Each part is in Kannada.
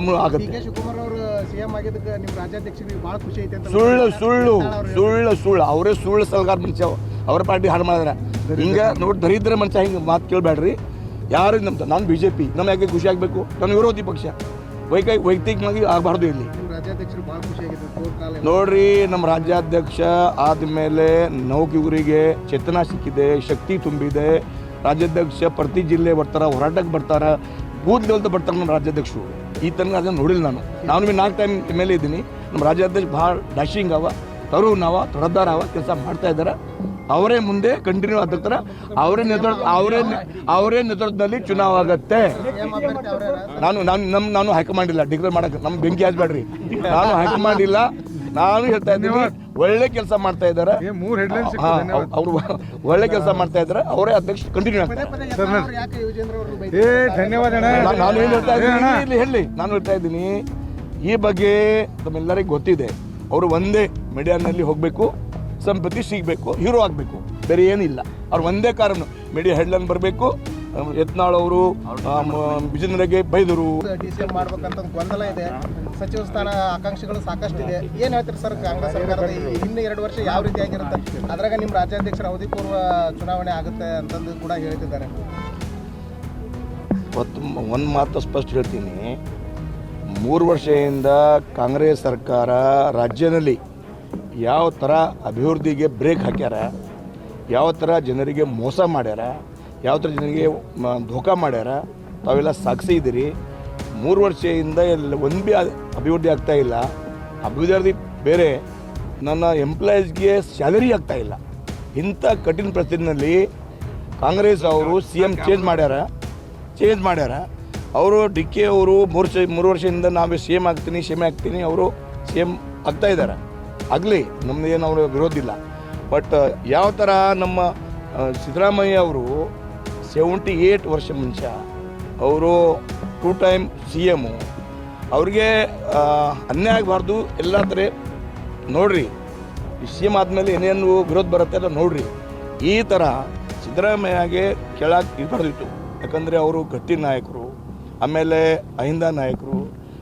ಅದನ್ನು ಆಗುತ್ತೆ. ಡಿ ಕೆ ಶಿವಕುಮಾರ್ ಅವರು ಸಿಎಂ ಆಗಿದ್ದಕ್ಕೆ ನಿಮ್ಮ ರಾಜ್ಯಾಧ್ಯಕ್ಷರಿಗೆ ಭಾಳ ಖುಷಿ ಐತೆ ಅಂತ ಸುಳ್ಳು ಅವರೇ ಸುಳ್ಳು ಸಲಗಾರ ಮನುಷ್ಯ. ಅವ್ರ ಪಾರ್ಟಿ ಹಾಳು ಮಾಡಿದ್ರೆ ಹಿಂಗೆ ನೋಡಿ ದರಿದ್ರ ಮನುಷ್ಯ ಹಿಂಗೆ ಮಾತು ಕೇಳಬೇಡ್ರಿ. ಯಾರು ನಮ್ಮ ನಾನು BJP, ನಮ್ಮ ಯಾಕೆ ಖುಷಿ ಆಗಬೇಕು? ನನ್ನ ವಿರೋಧಿ ಪಕ್ಷ ವೈಯಕ್ತಿಕವಾಗಿ ಆಗಬಾರ್ದು ಇಲ್ಲಿ. ರಾಜ್ಯಾಧ್ಯಕ್ಷರು ಭಾಳ ಖುಷಿ ಆಗಿದೆ ನೋಡ್ರಿ, ನಮ್ಮ ರಾಜ್ಯಾಧ್ಯಕ್ಷ ಆದಮೇಲೆ ನೌಕರಿಗೆ ಚೇತನ ಸಿಕ್ಕಿದೆ, ಶಕ್ತಿ ತುಂಬಿದೆ. ರಾಜ್ಯಾಧ್ಯಕ್ಷ ಪ್ರತಿ ಜಿಲ್ಲೆ ಬರ್ತಾರೆ, ಹೋರಾಟಕ್ಕೆ ಬರ್ತಾರೆ, ಬೂತ್ ಲೆವೆಲ್ದ ಬರ್ತಾರೆ ನಮ್ಮ ರಾಜ್ಯಾಧ್ಯಕ್ಷರು. ಈ ತನಕ ಅದನ್ನು ನೋಡಿಲ್ಲ ನಾನು 4 ಟೈಮ್ ಮೇಲೆ ಇದ್ದೀನಿ. ನಮ್ಮ ರಾಜ್ಯಾಧ್ಯಕ್ಷ ಭಾಳ ಡ್ಯಾಶಿಂಗ್ ಅವ, ತರುಣ್ ಅವ, ತೊಡದಾರ ಅವ, ಕೆಲಸ ಮಾಡ್ತಾ ಇದ್ದಾರೆ. ಅವರೇ ಮುಂದೆ ಕಂಟಿನ್ಯೂ ಆಗ್ತಾರೆ. ಅವರೇ ನೇತೃತ್ವದಲ್ಲಿ ಚುನಾವ ಆಗತ್ತೆ. ನಾನು ಹೈಕಮಾಂಡ್ ಇಲ್ಲ ಡಿಕ್ಲೇರ್ ಮಾಡಕ್ಕೆ, ನಮ್ಗೆ ಬೆಂಕಿ ಹಚ್ಚಬೇಡ್ರಿ. ನಾನು ಹೈಕಮಾಂಡ್ ಇಲ್ಲ, ನಾನು ಹೇಳ್ತಾ ಇದ್ದೀನಿ ಒಳ್ಳೆ ಕೆಲಸ ಮಾಡ್ತಾ ಇದ್ದಾರೆ. ಅವರು ಒಳ್ಳೆ ಕೆಲಸ ಮಾಡ್ತಾ ಇದ್ದಾರೆ. ಅವರೇ ಅಧ್ಯಕ್ಷ ಕಂಟಿನ್ಯೂ ಆಗ್ತಾರೆ. ನಾನು ಏನು ಹೇಳ್ತಾ ಇದ್ದೀನಿ ಹೇಳಿ, ನಾನು ಹೇಳ್ತಾ ಇದ್ದೀನಿ ಈ ಬಗ್ಗೆ ತಮ್ಮೆಲ್ಲರಿಗೂ ಗೊತ್ತಿದೆ. ಅವರು ಒಂದೇ ಮೀಡಿಯಾನಲ್ಲಿ ಹೋಗಬೇಕು, ಸಂಪತ್ತಿ ಸಿಗಬೇಕು, ಹೀರೋ ಆಗಬೇಕು, ಬೇರೆ ಏನಿಲ್ಲ. ಅವ್ರು ಒಂದೇ ಕಾರಣ ಮೀಡಿಯಾ ಹೆಡ್ಲೈನ್ ಬರಬೇಕು. ಯತ್ನಾಳ್ ಅವರು ವಿಜೇಂದ್ರಗೆ ಬೈದರು. DCM ಮಾಡ್ಬೇಕಂತ ಗೊಂದಲ ಇದೆ. ಸಚಿವ ಸ್ಥಾನ ಆಕಾಂಕ್ಷಿಗಳು ಸಾಕಷ್ಟಿದೆ. ಏನು ಹೇಳ್ತೀರಿ ಸರ್ ಕಾಂಗ್ರೆಸ್ ಸರ್ಕಾರದ ಇನ್ನು 2 ವರ್ಷ ಯಾವ ರೀತಿ ಆಗಿರುತ್ತೆ? ಅದ್ರಾಗ ನಿಮ್ಮ ರಾಜ್ಯಾಧ್ಯಕ್ಷರ ಅವಧಿ ಪೂರ್ವ ಚುನಾವಣೆ ಆಗುತ್ತೆ ಅಂತಂದು ಕೂಡ ಹೇಳ್ತಿದ್ದಾರೆ. ಒಂದು ಮಾತು ಸ್ಪಷ್ಟ ಹೇಳ್ತೀನಿ, 3 ವರ್ಷದಿಂದ ಕಾಂಗ್ರೆಸ್ ಸರ್ಕಾರ ರಾಜ್ಯದಲ್ಲಿ ಯಾವ ಥರ ಅಭಿವೃದ್ಧಿಗೆ ಬ್ರೇಕ್ ಹಾಕ್ಯಾರ, ಯಾವ ಥರ ಜನರಿಗೆ ಮೋಸ ಮಾಡ್ಯಾರ, ಯಾವ ಥರ ಜನರಿಗೆ ಧೋಕಾ ಮಾಡ್ಯಾರ, ತಾವೆಲ್ಲ ಸಾಕ್ಷಿ ಇದ್ದೀರಿ. 3 ವರ್ಷದಿಂದ ಎಲ್ಲ ಒಂದು ಭೀ ಅಭಿವೃದ್ಧಿ ಆಗ್ತಾಯಿಲ್ಲ. ಅಭಿವೃದ್ಧಿ ಬೇರೆ, ನನ್ನ ಎಂಪ್ಲಾಯೀಸ್ಗೆ ಸ್ಯಾಲರಿ ಆಗ್ತಾಯಿಲ್ಲ. ಇಂಥ ಕಠಿಣ ಪರಿಸ್ಥಿತಿನಲ್ಲಿ ಕಾಂಗ್ರೆಸ್ ಅವರು CM ಚೇಂಜ್ ಮಾಡ್ಯಾರ. ಅವರು DK ಅವರು 3 ವರ್ಷದಿಂದ ನಾವು CM ಆಗ್ತೀನಿ ಅವರು CM ಆಗ್ತಾಯಿದ್ದಾರೆ. ಆಗಲಿ, ನಮ್ಮದೇನು ಅವರು ವಿರೋಧ ಇಲ್ಲ. ಬಟ್ ಯಾವ ಥರ ನಮ್ಮ ಸಿದ್ದರಾಮಯ್ಯ ಅವರು 78 ವರ್ಷ ಮುಂಚೆ ಅವರು 2 ಟೈಮ್ CM, ಅವ್ರಿಗೆ ಅನ್ಯಾಯ ಆಗಬಾರ್ದು. ಎಲ್ಲ ಥರ ನೋಡಿರಿ, CM ಆದಮೇಲೆ ಏನೇನು ವಿರೋಧ ಬರುತ್ತೆ ಅಲ್ಲ ನೋಡಿರಿ. ಈ ಥರ ಸಿದ್ದರಾಮಯ್ಯಗೆ ಕೆಳಗೆ ಇರಬಾರ್ದಿತ್ತು. ಯಾಕಂದರೆ ಅವರು ಗಟ್ಟಿ ನಾಯಕರು, ಆಮೇಲೆ ಅಹಿಂದ ನಾಯಕರು,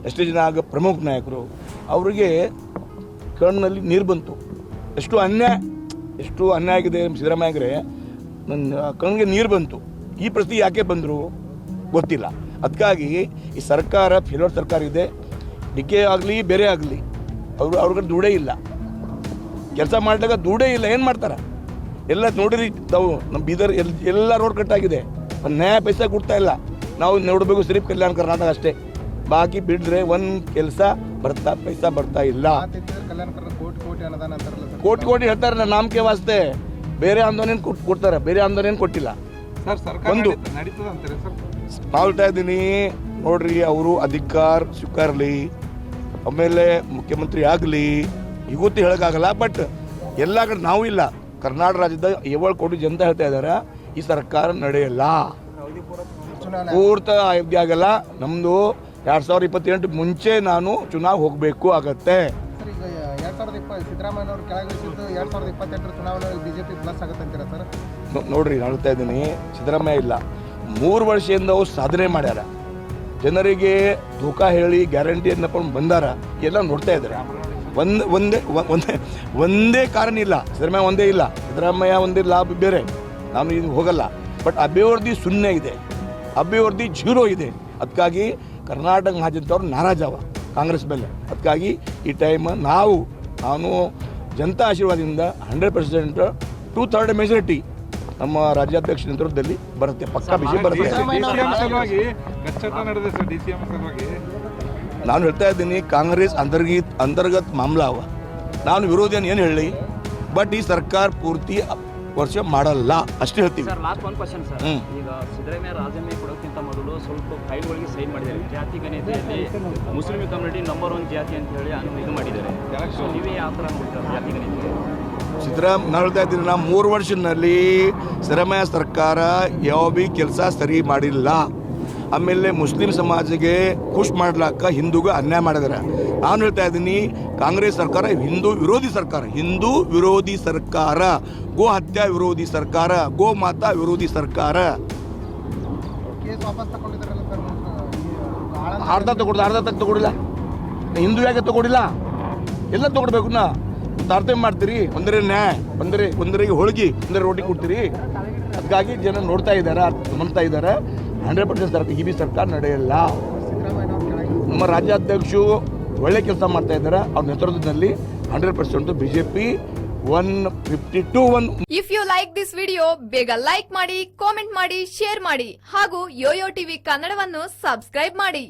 ಎಷ್ಟೇ ಜನ ಆಗ ಪ್ರಮುಖ ನಾಯಕರು. ಅವರಿಗೆ ಕಣ್ಣಲ್ಲಿ ನೀರು ಬಂತು. ಎಷ್ಟು ಅನ್ಯಾಯ ಆಗಿದೆ ಸಿದ್ದರಾಮಯ್ಯಗೆ, ನನ್ನ ಕಣ್ಣಿಗೆ ನೀರು ಬಂತು. ಈ ಪರಿಸ್ಥಿತಿ ಯಾಕೆ ಬಂದರು ಗೊತ್ತಿಲ್ಲ. ಅದಕ್ಕಾಗಿ ಈ ಸರ್ಕಾರ ಫೇಲ್ಯೂರ್ ಸರ್ಕಾರ ಇದೆ. DK ಆಗಲಿ ಬೇರೆ ಆಗಲಿ ಅವ್ರಿಗೆ ದುಡೇ ಇಲ್ಲ, ಕೆಲಸ ಮಾಡಿದಾಗ ದುಡೇ ಇಲ್ಲ. ಏನು ಮಾಡ್ತಾರೆ ಎಲ್ಲ ನೋಡಿರಿ ತಾವು. ನಮ್ಮ ಬೀದರ್ ಎಲ್ಲ ರೋಡ್ ಕಟ್ಟಾಗಿದೆ, ಒಂದು ನ್ಯಾಯ ಪೈಸಾ ಕೊಡ್ತಾ ಇಲ್ಲ. ನಾವು ನೋಡಬೇಕು ಸಿರಿಪ್ ಕಲ್ಯಾಣ ಕರ್ನಾಟಕ ಅಷ್ಟೇ, ಬಾಕಿ ಬಿಡ್ರೆ ಒಂದು ಕೆಲಸ ಪೈಸಾ ಬರ್ತಾ ಇಲ್ಲ. ಕೋಟಿ ಹೇಳ್ತಾರೆ ನನ್ನ ನಾಮಕೆ ವಾಸ್ತೆ. ಬೇರೆ ಆಂದೋಲನ ಕೊಡ್ತಾರೆ, ಬೇರೆ ಆಂದೋಲನ ಕೊಟ್ಟಿಲ್ಲ. ಒಂದು ನಾವು ಹೇಳ್ತಾ ಇದ್ದೀನಿ ನೋಡ್ರಿ, ಅವರು ಅಧಿಕಾರ ಸ್ವೀಕಾರಲಿ, ಆಮೇಲೆ ಮುಖ್ಯಮಂತ್ರಿ ಆಗಲಿ, ಇವತ್ತು ಹೇಳೋಕ್ಕಾಗಲ್ಲ. ಬಟ್ ಎಲ್ಲ ಕಡೆ ನಾವು ಇಲ್ಲ. ಕರ್ನಾಟಕ ರಾಜ್ಯದ 7 ಕೋಟಿ ಜನತೆ ಹೇಳ್ತಾ ಇದ್ದಾರೆ ಈ ಸರ್ಕಾರ ನಡೆಯಲ್ಲ, ಪೂರ್ತ ಅವಧಿ ಆಗಲ್ಲ. ನಮ್ಮದು 2028 ಮುಂಚೆ ನಾನು ಚುನಾವ್ ಹೋಗಬೇಕು ಆಗತ್ತೆ. ಸಿದ್ದರಾಮಯ್ಯನವರು ಕೆಳಗಿಳಿಸಿದ್ದು 2028 ಚುನಾವಣೆಯಲ್ಲಿ BJP ಪ್ಲಸ್ ಆಗುತ್ತೆ ಅಂತೀರಾ ಸರ್? ನೋಡ್ರಿ, ನಾನು ಹೇಳ್ತಾ ಇದ್ದೀನಿ, ಸಿದ್ದರಾಮಯ್ಯ ಇಲ್ಲ 3 ವರ್ಷದಿಂದ ಅವ್ರು ಸಾಧನೆ ಮಾಡ್ಯಾರ. ಜನರಿಗೆ ಧೋಕಾ ಹೇಳಿ ಗ್ಯಾರಂಟಿ ಅನ್ನಕೊಂಡು ಬಂದಾರ. ಎಲ್ಲ ನೋಡ್ತಾ ಇದ್ದಾರೆ. ಒಂದೇ ಕಾರಣ ಇಲ್ಲ, ಸಿದ್ದರಾಮಯ್ಯ ಒಂದೇ ಇಲ್ಲ. ಸಿದ್ದರಾಮಯ್ಯ ಒಂದೇ ಲಾಭ ಬೇರೆ, ನಾನು ಇದು ಹೋಗಲ್ಲ. ಬಟ್ ಅಭಿವೃದ್ಧಿ ಶೂನ್ಯ ಇದೆ, ಅಭಿವೃದ್ಧಿ 0 ಇದೆ. ಅದಕ್ಕಾಗಿ ಕರ್ನಾಟಕ ಮಹಾಜನತವ್ರು ನಾರಾಜವ ಕಾಂಗ್ರೆಸ್ ಮೇಲೆ. ಅದಕ್ಕಾಗಿ ಈ ಟೈಮ್ ನಾನು ಜನತಾ ಆಶೀರ್ವಾದದಿಂದ 100% 2/3 ಮೆಜಾರಿಟಿ ನಮ್ಮ ರಾಜ್ಯಾಧ್ಯಕ್ಷ ನೇತೃತ್ವದಲ್ಲಿ ಬರುತ್ತೆ, ಪಕ್ಕಾ ವಿಷಯ ಬರುತ್ತೆ. ನಾನು ಹೇಳ್ತಾ ಇದ್ದೀನಿ, ಕಾಂಗ್ರೆಸ್ ಅಂತರ್ಗತ ಮಾಮಲ ಅವ. ನಾನು ವಿರೋಧಿಯನ್ನು ಏನು ಹೇಳಿ, ಬಟ್ ಈ ಸರ್ಕಾರ ಪೂರ್ತಿ ವರ್ಷ ಮಾಡಲ್ಲ ಅಷ್ಟೇ ಹೇಳ್ತೀವಿ. ಸರ್, ಲಾಸ್ಟ್ ಒಂದು ಕ್ವಶನ್ ಸರ್. ಈಗ ಸಿದ್ದರಾಮಯ್ಯ ರಾಜೀನಾಮೆ ಕೊಡೋಕ್ಕಿಂತ ಮೊದಲು ಸ್ವಲ್ಪ ಫೈಲ್ಗಳಿಗೆ ಸೈನ್ ಮಾಡಿದ್ದಾರೆ. ಜಾತಿ ಗಣತಿಯಲ್ಲಿ ಮುಸ್ಲಿಂ ಕಮ್ಯುನಿಟಿ ನಂಬರ್ 1 ಜಾತಿ ಅಂತ ಹೇಳಿ ಇದು ಮಾಡಿದ್ದಾರೆ. ನೀವೇ ಯಾವ ಥರ ನೋಡ್ತಾರೆ ಜಾತಿ ಗಣತಿ? ನಾನು ಹೇಳ್ತಾ ಇದ್ದೀನಿ, ನಾವು 3 ವರ್ಷದಲ್ಲಿ ಸಿದ್ದರಾಮಯ್ಯ ಸರ್ಕಾರ ಯಾವ ಭೀ ಕೆಲಸ ಸರಿ ಮಾಡಿಲ್ಲ. ಆಮೇಲೆ ಮುಸ್ಲಿಂ ಸಮಾಜಕ್ಕೆ ಖುಷ್ ಮಾಡ್ಲಾಕ ಹಿಂದೂಗೆ ಅನ್ಯಾಯ ಮಾಡಿದ್ದಾರೆ. ನಾನು ಹೇಳ್ತಾ ಇದ್ದೀನಿ, ಕಾಂಗ್ರೆಸ್ ಸರ್ಕಾರ ಹಿಂದೂ ವಿರೋಧಿ ಸರ್ಕಾರ, ಗೋ ಹತ್ಯಾ ವಿರೋಧಿ ಸರ್ಕಾರ, ಗೋ ಮಾತಾ ವಿರೋಧಿ ಸರ್ಕಾರ. ಅರ್ಧ ತಗೊಡಿಲ್ಲ ಹಿಂದೂ ಯಾಕೆ ತಗೊಡಿಲ್ಲ ಎಲ್ಲ ತಗೊಡ್ಬೇಕು ನಾ ತಾರತಮ್ಯ ಮಾಡ್ತೀರಿ ಒಂದರಿಗೆ ಹೋಳಿಗೆ ಒಂದರ ರೋಟಿ ಕೊಡ್ತೀರಿ ಅದಕ್ಕಾಗಿ ಜನ ನೋಡ್ತಾ ಇದ್ದಾರೆ ಗಮನಿಸ್ತಾ ಇದ್ದಾರೆ 100% ಸರ್ಕಾರ ಈ ಸರ್ಕಾರ ನಡೆಯಲ್ಲ. ನಮ್ಮ ರಾಜ್ಯಾಧ್ಯಕ್ಷರು ಒಳ್ಳೆ ಕೆಲಸ ಮಾಡ್ತಾ ಇದ್ದಾರೆ ಅವ್ರ ನೇತೃತ್ವದಲ್ಲಿ 100% BJP 152. If you like this video ಬೇಗ ಲೈಕ್ ಮಾಡಿ, ಕಾಮೆಂಟ್ ಮಾಡಿ, ಶೇರ್ ಮಾಡಿ ಹಾಗೂ ಯೋಯೋ ಟಿವಿ ಕನ್ನಡವನ್ನು ಸಬ್ಸ್ಕ್ರೈಬ್ ಮಾಡಿ.